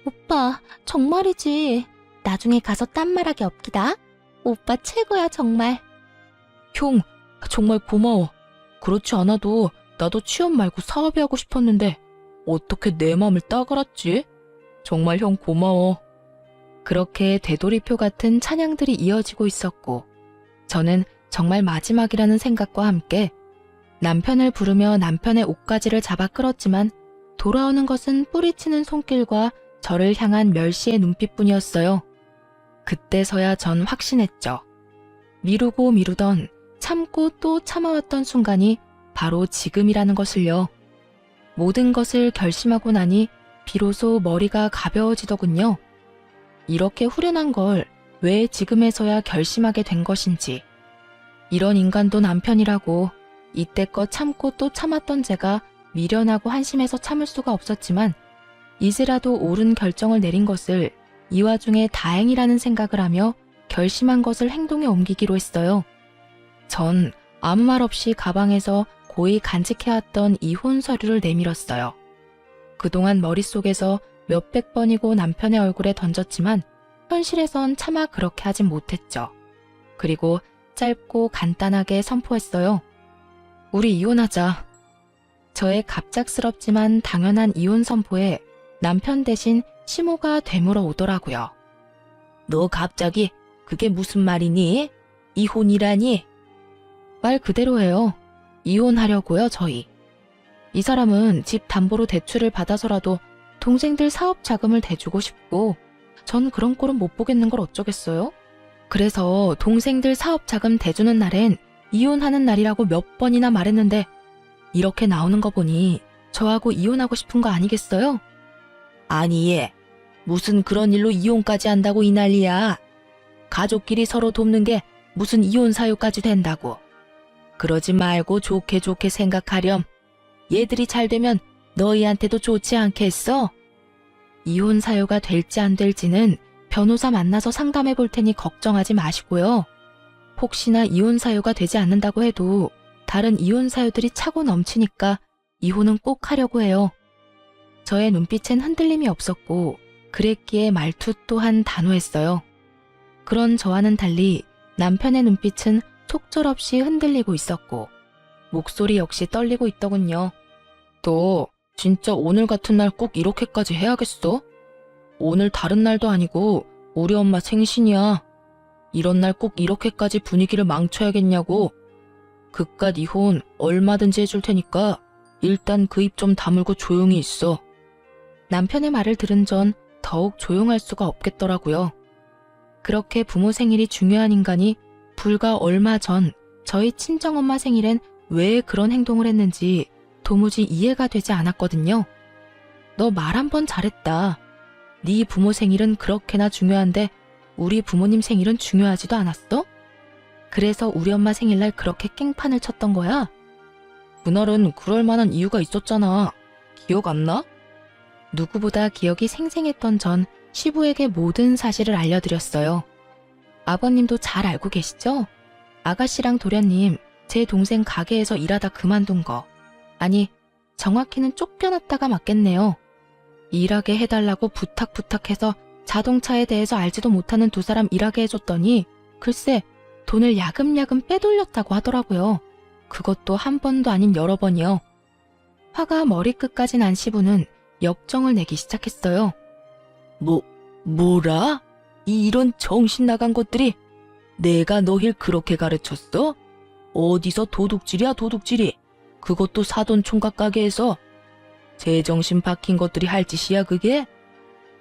S1: 오빠, 정말이지. 나중에 가서 딴 말하기 없기다. 오빠 최고야, 정말. 형, 정말 고마워. 그렇지 않아도 나도 취업 말고 사업이 하고 싶었는데 어떻게 내 맘을 딱 알았지? 정말 형 고마워. 그렇게 되돌이표 같은 찬양들이 이어지고 있었고 저는 정말 마지막이라는 생각과 함께 남편을 부르며 남편의 옷가지를 잡아 끌었지만 돌아오는 것은 뿌리치는 손길과 저를 향한 멸시의 눈빛뿐이었어요. 그때서야 전 확신했죠. 미루고 미루던 참고 또 참아왔던 순간이 바로 지금이라는 것을요. 모든 것을 결심하고 나니 비로소 머리가 가벼워지더군요. 이렇게 후련한 걸 왜 지금에서야 결심하게 된 것인지. 이런 인간도 남편이라고 이때껏 참고 또 참았던 제가 미련하고 한심해서 참을 수가 없었지만 이제라도 옳은 결정을 내린 것을 이 와중에 다행이라는 생각을 하며 결심한 것을 행동에 옮기기로 했어요. 전 아무 말 없이 가방에서 고이 간직해왔던 이혼 서류를 내밀었어요. 그동안 머릿속에서 몇백 번이고 남편의 얼굴에 던졌지만 현실에선 차마 그렇게 하진 못했죠. 그리고 짧고 간단하게 선포했어요. 우리 이혼하자. 저의 갑작스럽지만 당연한 이혼 선포에 남편 대신 시모가 되물어 오더라고요. 너 갑자기 그게 무슨 말이니? 이혼이라니? 말 그대로예요. 이혼하려고요, 저희. 이 사람은 집 담보로 대출을 받아서라도 동생들 사업 자금을 대주고 싶고 전 그런 꼴은 못 보겠는 걸 어쩌겠어요? 그래서 동생들 사업 자금 대주는 날엔 이혼하는 날이라고 몇 번이나 말했는데 이렇게 나오는 거 보니 저하고 이혼하고 싶은 거 아니겠어요? 아니 얘 무슨 그런 일로 이혼까지 한다고 이 난리야. 가족끼리 서로 돕는 게 무슨 이혼 사유까지 된다고. 그러지 말고 좋게 좋게 생각하렴. 얘들이 잘 되면 너희한테도 좋지 않겠어? 이혼 사유가 될지 안 될지는 변호사 만나서 상담해 볼 테니 걱정하지 마시고요. 혹시나 이혼 사유가 되지 않는다고 해도 다른 이혼 사유들이 차고 넘치니까 이혼은 꼭 하려고 해요. 저의 눈빛엔 흔들림이 없었고 그랬기에 말투 또한 단호했어요. 그런 저와는 달리 남편의 눈빛은 속절없이 흔들리고 있었고 목소리 역시 떨리고 있더군요. 너 진짜 오늘 같은 날 꼭 이렇게까지 해야겠어? 오늘 다른 날도 아니고 우리 엄마 생신이야. 이런 날 꼭 이렇게까지 분위기를 망쳐야겠냐고. 그깟 이혼 얼마든지 해줄 테니까 일단 그 입 좀 다물고 조용히 있어. 남편의 말을 들은 전 더욱 조용할 수가 없겠더라고요. 그렇게 부모 생일이 중요한 인간이 불과 얼마 전 저희 친정엄마 생일엔 왜 그런 행동을 했는지 도무지 이해가 되지 않았거든요. 너 말 한 번 잘했다. 네 부모 생일은 그렇게나 중요한데 우리 부모님 생일은 중요하지도 않았어? 그래서 우리 엄마 생일날 그렇게 깽판을 쳤던 거야? 그날은 그럴 만한 이유가 있었잖아. 기억 안 나? 누구보다 기억이 생생했던 전 시부에게 모든 사실을 알려드렸어요. 아버님도 잘 알고 계시죠? 아가씨랑 도련님, 제 동생 가게에서 일하다 그만둔 거. 아니, 정확히는 쫓겨났다가 맞겠네요. 일하게 해달라고 부탁해서 자동차에 대해서 알지도 못하는 두 사람 일하게 해줬더니 글쎄 돈을 야금야금 빼돌렸다고 하더라고요. 그것도 한 번도 아닌 여러 번이요. 화가 머리끝까지 난 시부는 역정을 내기 시작했어요. 뭐라? 이런 정신 나간 것들이 내가 너힐 그렇게 가르쳤어? 어디서 도둑질이야 도둑질이. 그것도 사돈 총각 가게에서. 제정신 박힌 것들이 할 짓이야 그게?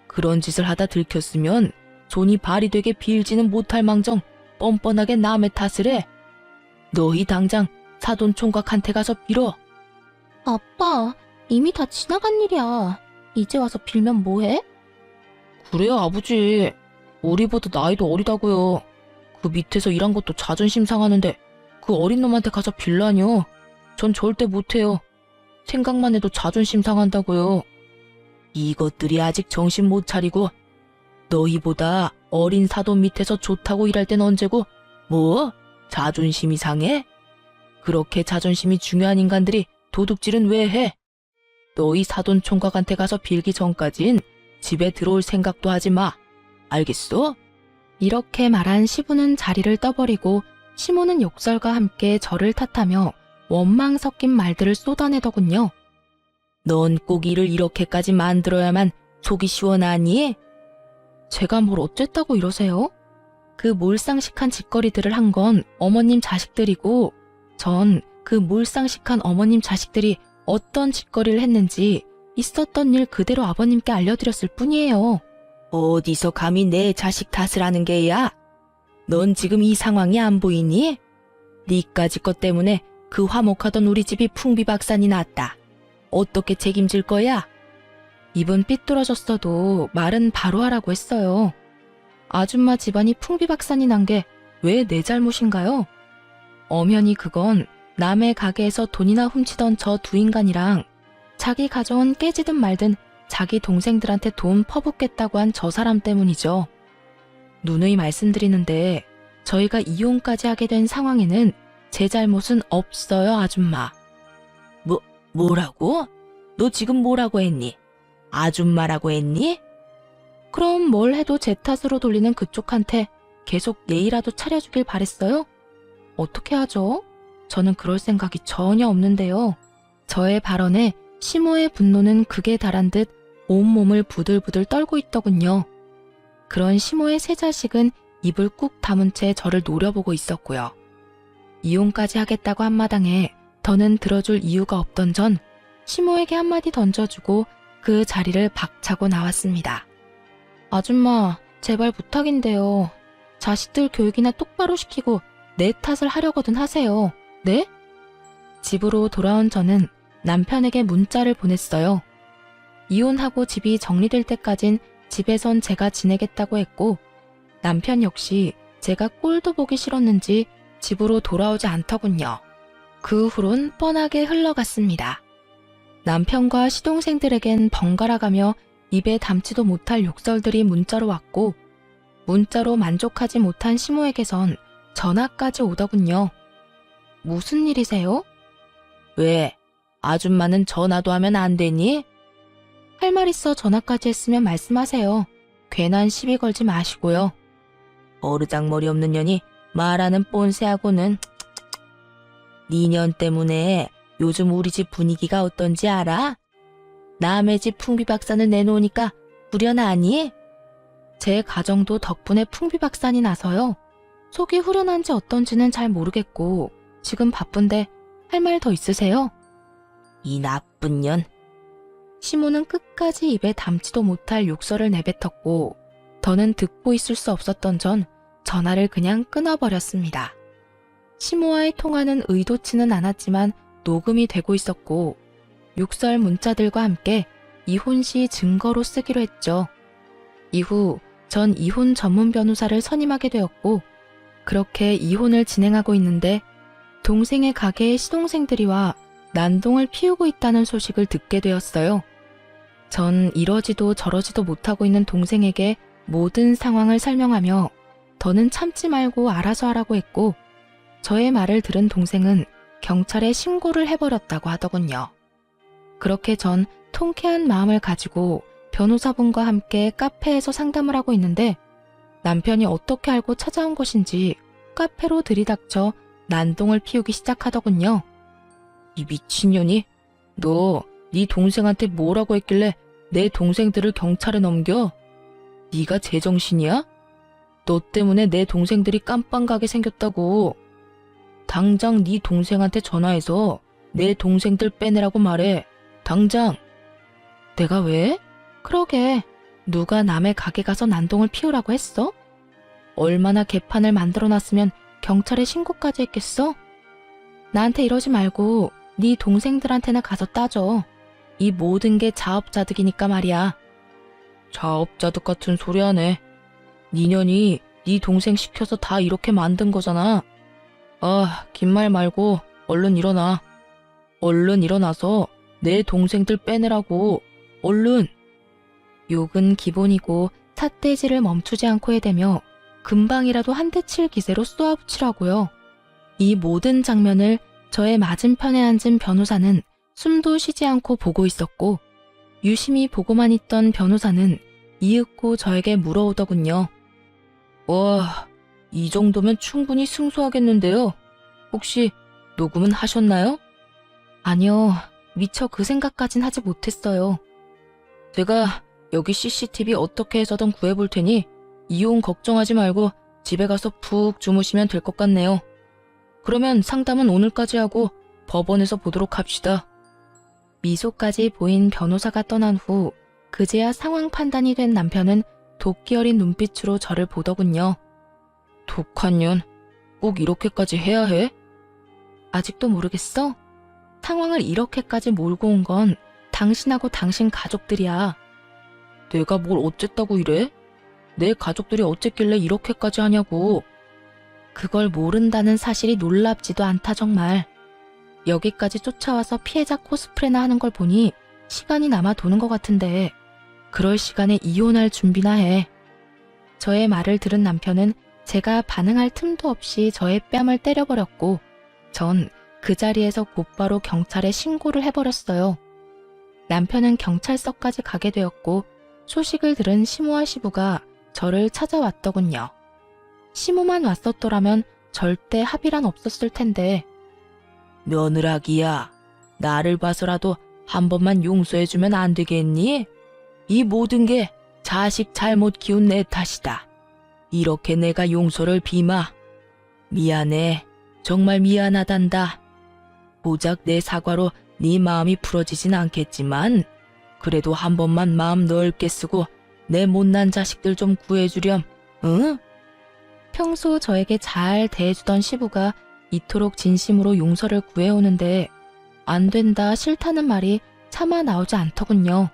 S1: 그런 짓을 하다 들켰으면 손이 발이 되게 빌지는 못할 망정 뻔뻔하게 남의 탓을 해. 너희 당장 사돈 총각한테 가서 빌어. 아빠, 이미 다 지나간 일이야. 이제 와서 빌면 뭐해? 그래요 아버지. 우리보다 나이도 어리다고요. 그 밑에서 일한 것도 자존심 상하는데 그 어린 놈한테 가서 빌라뇨. 전 절대 못해요. 생각만 해도 자존심 상한다고요. 이것들이 아직 정신 못 차리고 너희보다 어린 사돈 밑에서 좋다고 일할 땐 언제고 뭐? 자존심이 상해? 그렇게 자존심이 중요한 인간들이 도둑질은 왜 해? 너희 사돈 총각한테 가서 빌기 전까진 집에 들어올 생각도 하지 마. 알겠어? 이렇게 말한 시부는 자리를 떠버리고 시모는 욕설과 함께 저를 탓하며 원망 섞인 말들을 쏟아내더군요. 넌 꼭 일을 이렇게까지 만들어야만 속이 시원하니? 제가 뭘 어쨌다고 이러세요? 그 몰상식한 짓거리들을 한 건 어머님 자식들이고 전 그 몰상식한 어머님 자식들이 어떤 짓거리를 했는지 있었던 일 그대로 아버님께 알려드렸을 뿐이에요. 어디서 감히 내 자식 탓을 하는 게야? 넌 지금 이 상황이 안 보이니? 니까지 것 때문에 그 화목하던 우리 집이 풍비박산이 났다. 어떻게 책임질 거야? 입은 삐뚤어졌어도 말은 바로 하라고 했어요. 아줌마 집안이 풍비박산이 난 게 왜 내 잘못인가요? 엄연히 그건 남의 가게에서 돈이나 훔치던 저 두 인간이랑 자기 가정은 깨지든 말든 자기 동생들한테 돈 퍼붓겠다고 한 저 사람 때문이죠. 누누이 말씀드리는데 저희가 이혼까지 하게 된 상황에는 제 잘못은 없어요, 아줌마. 뭐라고? 너 지금 뭐라고 했니? 아줌마라고 했니? 그럼 뭘 해도 제 탓으로 돌리는 그쪽한테 계속 예의라도 차려주길 바랬어요? 어떻게 하죠? 저는 그럴 생각이 전혀 없는데요. 저의 발언에 시모의 분노는 극에 달한 듯 온몸을 부들부들 떨고 있더군요. 그런 시모의 세 자식은 입을 꾹 다문 채 저를 노려보고 있었고요. 이혼까지 하겠다고 한 마당에 더는 들어줄 이유가 없던 전 시모에게 한마디 던져주고 그 자리를 박차고 나왔습니다. 아줌마, 제발 부탁인데요. 자식들 교육이나 똑바로 시키고 내 탓을 하려거든 하세요. 네? 집으로 돌아온 저는 남편에게 문자를 보냈어요. 이혼하고 집이 정리될 때까진 집에선 제가 지내겠다고 했고 남편 역시 제가 꼴도 보기 싫었는지 집으로 돌아오지 않더군요. 그 후론 뻔하게 흘러갔습니다. 남편과 시동생들에겐 번갈아가며 입에 담지도 못할 욕설들이 문자로 왔고 문자로 만족하지 못한 시모에게선 전화까지 오더군요. 무슨 일이세요? 왜? 아줌마는 전화도 하면 안 되니? 할 말 있어 전화까지 했으면 말씀하세요. 괜한 시비 걸지 마시고요. 버르장머리 없는 년이 말하는 꼰세하고는. 니년 때문에 요즘 우리 집 분위기가 어떤지 알아? 남의 집 풍비박산을 내놓으니까 후련하니? 제 가정도 덕분에 풍비박산이 나서요. 속이 후련한지 어떤지는 잘 모르겠고 지금 바쁜데 할 말 더 있으세요? 이 나쁜 년. 시모는 끝까지 입에 담지도 못할 욕설을 내뱉었고 더는 듣고 있을 수 없었던 전 전화를 그냥 끊어버렸습니다. 시모와의 통화는 의도치는 않았지만 녹음이 되고 있었고 욕설 문자들과 함께 이혼 시 증거로 쓰기로 했죠. 이후 전 이혼 전문 변호사를 선임하게 되었고 그렇게 이혼을 진행하고 있는데 동생의 가게에 시동생들이 와 난동을 피우고 있다는 소식을 듣게 되었어요. 전 이러지도 저러지도 못하고 있는 동생에게 모든 상황을 설명하며 더는 참지 말고 알아서 하라고 했고 저의 말을 들은 동생은 경찰에 신고를 해버렸다고 하더군요. 그렇게 전 통쾌한 마음을 가지고 변호사분과 함께 카페에서 상담을 하고 있는데 남편이 어떻게 알고 찾아온 것인지 카페로 들이닥쳐 난동을 피우기 시작하더군요. 이 미친년이? 너 네 동생한테 뭐라고 했길래 내 동생들을 경찰에 넘겨? 네가 제정신이야? 너 때문에 내 동생들이 깜빵 가게 생겼다고. 당장 네 동생한테 전화해서 내 동생들 빼내라고 말해. 당장. 내가 왜? 그러게. 누가 남의 가게 가서 난동을 피우라고 했어? 얼마나 개판을 만들어놨으면 경찰에 신고까지 했겠어? 나한테 이러지 말고 네 동생들한테나 가서 따져. 이 모든 게 자업자득이니까 말이야. 자업자득 같은 소리 하네. 니년이 네 동생 시켜서 다 이렇게 만든 거잖아. 아, 긴 말 말고 얼른 일어나. 얼른 일어나서 내 동생들 빼내라고. 얼른. 욕은 기본이고 삿대질을 멈추지 않고 해대며 금방이라도 한 대 칠 기세로 쏘아붙이라고요. 이 모든 장면을 저의 맞은편에 앉은 변호사는 숨도 쉬지 않고 보고 있었고 유심히 보고만 있던 변호사는 이윽고 저에게 물어오더군요. 와, 이 정도면 충분히 승소하겠는데요. 혹시 녹음은 하셨나요? 아니요, 미처 그 생각까진 하지 못했어요. 제가 여기 CCTV 어떻게 해서든 구해볼 테니 이혼 걱정하지 말고 집에 가서 푹 주무시면 될 것 같네요. 그러면 상담은 오늘까지 하고 법원에서 보도록 합시다. 미소까지 보인 변호사가 떠난 후 그제야 상황 판단이 된 남편은 도끼 어린 눈빛으로 저를 보더군요. 독한 년, 꼭 이렇게까지 해야 해? 아직도 모르겠어? 상황을 이렇게까지 몰고 온 건 당신하고 당신 가족들이야. 내가 뭘 어쨌다고 이래? 내 가족들이 어쨌길래 이렇게까지 하냐고. 그걸 모른다는 사실이 놀랍지도 않다 정말. 여기까지 쫓아와서 피해자 코스프레나 하는 걸 보니 시간이 남아 도는 것 같은데 그럴 시간에 이혼할 준비나 해. 저의 말을 들은 남편은 제가 반응할 틈도 없이 저의 뺨을 때려버렸고 전 그 자리에서 곧바로 경찰에 신고를 해버렸어요. 남편은 경찰서까지 가게 되었고 소식을 들은 시모와 시부가 저를 찾아왔더군요. 시모만 왔었더라면 절대 합의란 없었을 텐데. 며느라기야, 나를 봐서라도 한 번만 용서해주면 안 되겠니? 이 모든 게 자식 잘못 키운 내 탓이다. 이렇게 내가 용서를 비마. 미안해. 정말 미안하단다. 고작 내 사과로 네 마음이 풀어지진 않겠지만 그래도 한 번만 마음 넓게 쓰고 내 못난 자식들 좀 구해주렴. 응? 평소 저에게 잘 대해주던 시부가 이토록 진심으로 용서를 구해오는데 안 된다 싫다는 말이 차마 나오지 않더군요.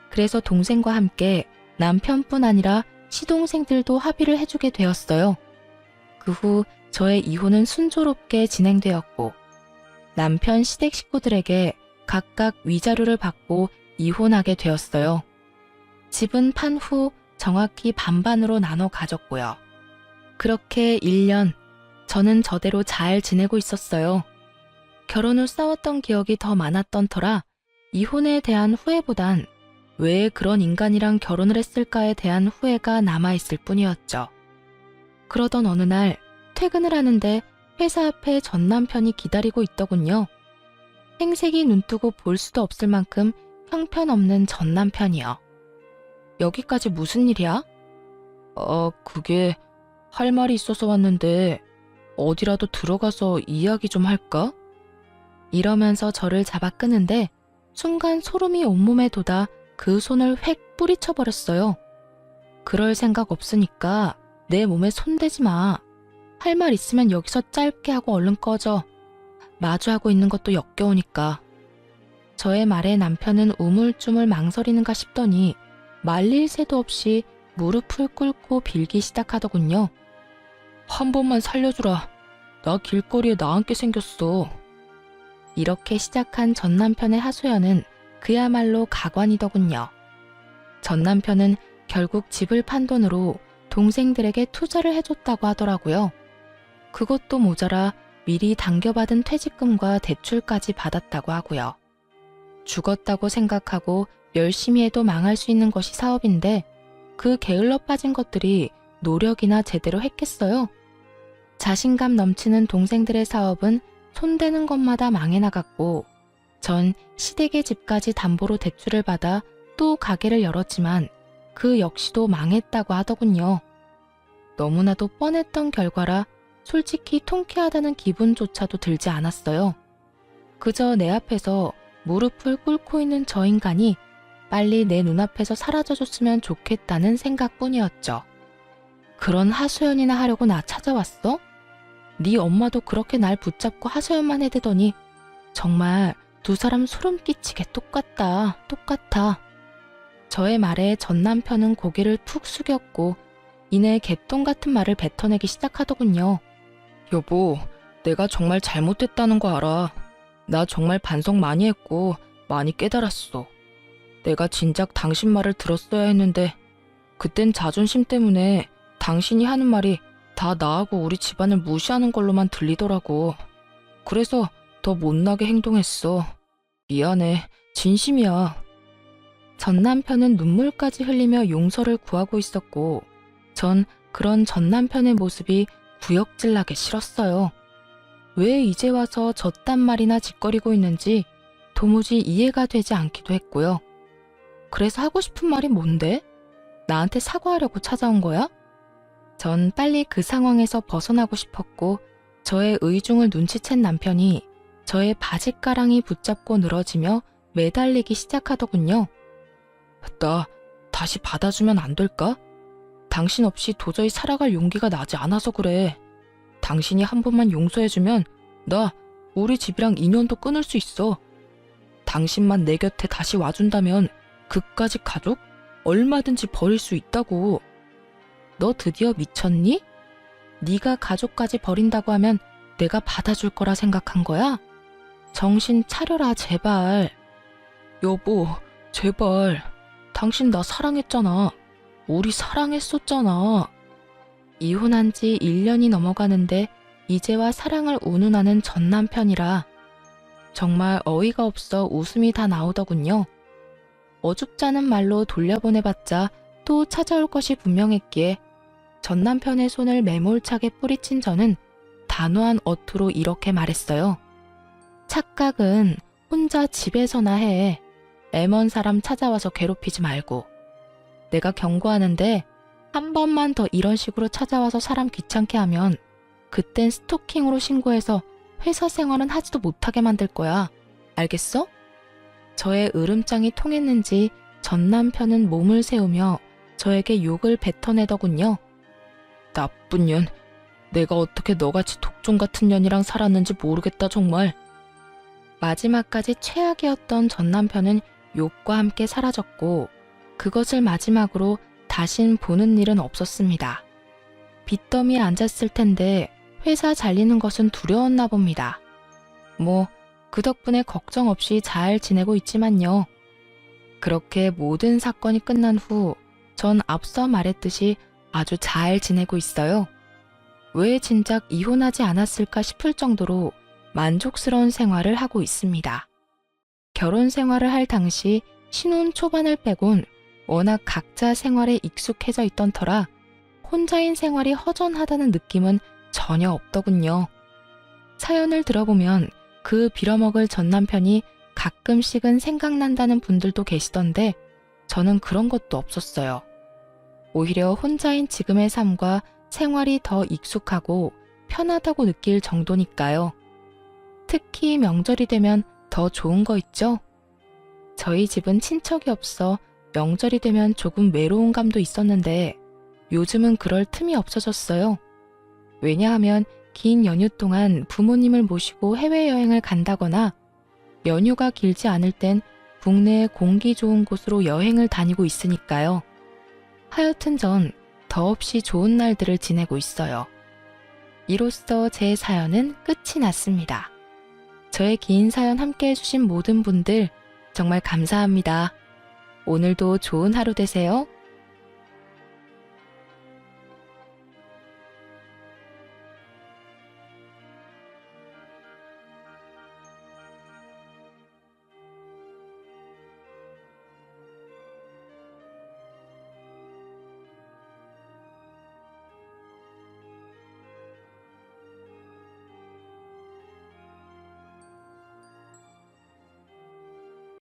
S1: 그래서 동생과 함께 남편뿐 아니라 시동생들도 합의를 해주게 되었어요. 그 후 저의 이혼은 순조롭게 진행되었고 남편 시댁 식구들에게 각각 위자료를 받고 이혼하게 되었어요. 집은 판 후 정확히 반반으로 나눠 가졌고요. 그렇게 1년 저는 저대로 잘 지내고 있었어요. 결혼 후 싸웠던 기억이 더 많았던 터라 이혼에 대한 후회보단 왜 그런 인간이랑 결혼을 했을까에 대한 후회가 남아있을 뿐이었죠. 그러던 어느 날 퇴근을 하는데 회사 앞에 전 남편이 기다리고 있더군요. 행색이 눈뜨고 볼 수도 없을 만큼 형편없는 전 남편이요. 여기까지 무슨 일이야? 그게 할 말이 있어서 왔는데 어디라도 들어가서 이야기 좀 할까? 이러면서 저를 잡아 끄는데 순간 소름이 온몸에 돋아 그 손을 획 뿌리쳐버렸어요. 그럴 생각 없으니까 내 몸에 손대지 마. 할 말 있으면 여기서 짧게 하고 얼른 꺼져. 마주하고 있는 것도 역겨우니까. 저의 말에 남편은 우물쭈물 망설이는가 싶더니 말릴 새도 없이 무릎을 꿇고 빌기 시작하더군요. 한 번만 살려주라. 나 길거리에 나앉게 생겼어. 이렇게 시작한 전 남편의 하소연은 그야말로 가관이더군요. 전 남편은 결국 집을 판 돈으로 동생들에게 투자를 해줬다고 하더라고요. 그것도 모자라 미리 당겨받은 퇴직금과 대출까지 받았다고 하고요. 죽었다고 생각하고 열심히 해도 망할 수 있는 것이 사업인데 그 게을러 빠진 것들이 노력이나 제대로 했겠어요? 자신감 넘치는 동생들의 사업은 손대는 것마다 망해 나갔고 전 시댁의 집까지 담보로 대출을 받아 또 가게를 열었지만 그 역시도 망했다고 하더군요. 너무나도 뻔했던 결과라 솔직히 통쾌하다는 기분조차도 들지 않았어요. 그저 내 앞에서 무릎을 꿇고 있는 저 인간이 빨리 내 눈앞에서 사라져줬으면 좋겠다는 생각뿐이었죠. 그런 하소연이나 하려고 나 찾아왔어? 네 엄마도 그렇게 날 붙잡고 하소연만 해대더니 정말 두 사람 소름 끼치게 똑같다. 저의 말에 전 남편은 고개를 푹 숙였고 이내 개똥 같은 말을 뱉어내기 시작하더군요. 여보, 내가 정말 잘못했다는 거 알아. 나 정말 반성 많이 했고 많이 깨달았어. 내가 진작 당신 말을 들었어야 했는데 그땐 자존심 때문에 당신이 하는 말이 다 나하고 우리 집안을 무시하는 걸로만 들리더라고. 그래서 더 못나게 행동했어. 미안해. 진심이야. 전 남편은 눈물까지 흘리며 용서를 구하고 있었고, 전 그런 전 남편의 모습이 구역질나게 싫었어요. 왜 이제 와서 저딴 말이나 짓거리고 있는지 도무지 이해가 되지 않기도 했고요. 그래서 하고 싶은 말이 뭔데? 나한테 사과하려고 찾아온 거야? 전 빨리 그 상황에서 벗어나고 싶었고, 저의 의중을 눈치챈 남편이 저의 바지가랑이 붙잡고 늘어지며 매달리기 시작하더군요. 나 다시 받아주면 안 될까? 당신 없이 도저히 살아갈 용기가 나지 않아서 그래. 당신이 한 번만 용서해주면 나 우리 집이랑 인연도 끊을 수 있어. 당신만 내 곁에 다시 와준다면 그까짓 가족 얼마든지 버릴 수 있다고. 너 드디어 미쳤니? 네가 가족까지 버린다고 하면 내가 받아줄 거라 생각한 거야? 정신 차려라 제발. 여보 제발. 당신 나 사랑했잖아. 우리 사랑했었잖아. 이혼한 지 1년이 넘어가는데 이제와 사랑을 운운하는 전 남편이라 정말 어이가 없어 웃음이 다 나오더군요. 어줍잖은 말로 돌려보내봤자 또 찾아올 것이 분명했기에 전 남편의 손을 매몰차게 뿌리친 저는 단호한 어투로 이렇게 말했어요. 착각은 혼자 집에서나 해. 애먼 사람 찾아와서 괴롭히지 말고. 내가 경고하는데 한 번만 더 이런 식으로 찾아와서 사람 귀찮게 하면 그땐 스토킹으로 신고해서 회사 생활은 하지도 못하게 만들 거야. 알겠어? 저의 으름장이 통했는지 전 남편은 몸을 세우며 저에게 욕을 뱉어내더군요. 나쁜 년. 내가 어떻게 너같이 독종 같은 년이랑 살았는지 모르겠다 정말. 마지막까지 최악이었던 전 남편은 욕과 함께 사라졌고 그것을 마지막으로 다신 보는 일은 없었습니다. 빚더미에 앉았을 텐데 회사 잘리는 것은 두려웠나 봅니다. 그 덕분에 걱정 없이 잘 지내고 있지만요. 그렇게 모든 사건이 끝난 후 전 앞서 말했듯이 아주 잘 지내고 있어요. 왜 진작 이혼하지 않았을까 싶을 정도로 만족스러운 생활을 하고 있습니다. 결혼 생활을 할 당시 신혼 초반을 빼곤 워낙 각자 생활에 익숙해져 있던 터라 혼자인 생활이 허전하다는 느낌은 전혀 없더군요. 사연을 들어보면 그 빌어먹을 전 남편이 가끔씩은 생각난다는 분들도 계시던데 저는 그런 것도 없었어요. 오히려 혼자인 지금의 삶과 생활이 더 익숙하고 편하다고 느낄 정도니까요. 특히 명절이 되면 더 좋은 거 있죠? 저희 집은 친척이 없어 명절이 되면 조금 외로운 감도 있었는데 요즘은 그럴 틈이 없어졌어요. 왜냐하면 긴 연휴 동안 부모님을 모시고 해외여행을 간다거나 연휴가 길지 않을 땐 국내의 공기 좋은 곳으로 여행을 다니고 있으니까요. 하여튼 전 더없이 좋은 날들을 지내고 있어요. 이로써 제 사연은 끝이 났습니다. 저의 긴 사연 함께 해주신 모든 분들 정말 감사합니다. 오늘도 좋은 하루 되세요.